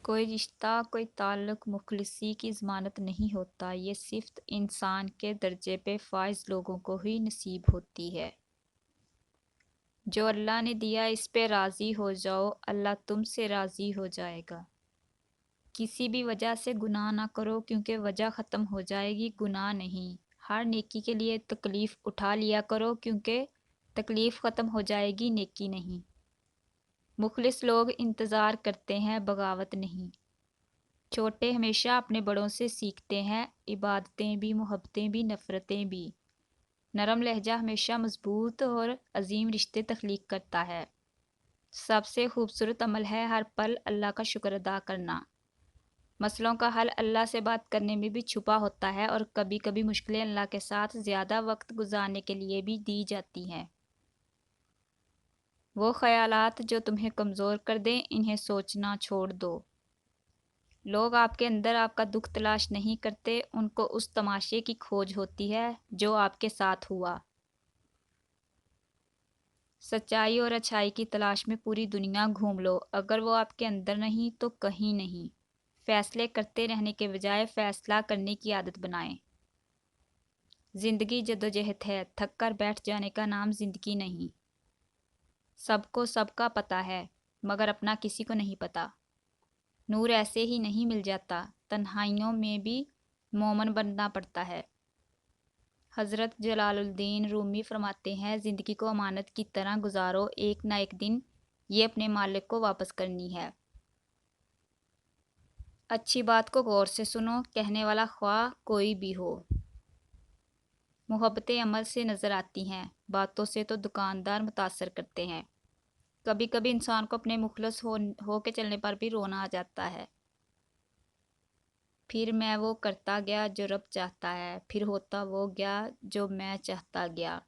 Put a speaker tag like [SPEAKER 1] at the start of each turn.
[SPEAKER 1] کوئی رشتہ کوئی تعلق مخلصی کی ضمانت نہیں ہوتا، یہ صفت انسان کے درجے پہ فائز لوگوں کو ہی نصیب ہوتی ہے۔ جو اللہ نے دیا اس پہ راضی ہو جاؤ، اللہ تم سے راضی ہو جائے گا۔ کسی بھی وجہ سے گناہ نہ کرو کیونکہ وجہ ختم ہو جائے گی، گناہ نہیں۔ ہر نیکی کے لیے تکلیف اٹھا لیا کرو کیونکہ تکلیف ختم ہو جائے گی، نیکی نہیں۔ مخلص لوگ انتظار کرتے ہیں، بغاوت نہیں۔ چھوٹے ہمیشہ اپنے بڑوں سے سیکھتے ہیں، عبادتیں بھی، محبتیں بھی، نفرتیں بھی۔ نرم لہجہ ہمیشہ مضبوط اور عظیم رشتے تخلیق کرتا ہے۔ سب سے خوبصورت عمل ہے ہر پل اللہ کا شکر ادا کرنا۔ مسئلوں کا حل اللہ سے بات کرنے میں بھی چھپا ہوتا ہے، اور کبھی کبھی مشکلیں اللہ کے ساتھ زیادہ وقت گزارنے کے لیے بھی دی جاتی ہیں۔ وہ خیالات جو تمہیں کمزور کر دیں، انہیں سوچنا چھوڑ دو۔ لوگ آپ کے اندر آپ کا دکھ تلاش نہیں کرتے، ان کو اس تماشے کی کھوج ہوتی ہے جو آپ کے ساتھ ہوا۔ سچائی اور اچھائی کی تلاش میں پوری دنیا گھوم لو، اگر وہ آپ کے اندر نہیں تو کہیں نہیں۔ فیصلے کرتے رہنے کے بجائے فیصلہ کرنے کی عادت بنائیں۔ زندگی جدوجہد ہے، تھک کر بیٹھ جانے کا نام زندگی نہیں۔ سب کو سب کا پتہ ہے، مگر اپنا کسی کو نہیں پتہ۔ نور ایسے ہی نہیں مل جاتا، تنہائیوں میں بھی مومن بننا پڑتا ہے۔ حضرت جلال الدین رومی فرماتے ہیں، زندگی کو امانت کی طرح گزارو، ایک نہ ایک دن یہ اپنے مالک کو واپس کرنی ہے۔ اچھی بات کو غور سے سنو، کہنے والا خواہ کوئی بھی ہو۔ محبتیں عمل سے نظر آتی ہیں، باتوں سے تو دکاندار متاثر کرتے ہیں۔ کبھی کبھی انسان کو اپنے مخلص ہو کے چلنے پر بھی رونا آ جاتا ہے۔ پھر میں وہ کرتا گیا جو رب چاہتا ہے، پھر ہوتا وہ گیا جو میں چاہتا گیا۔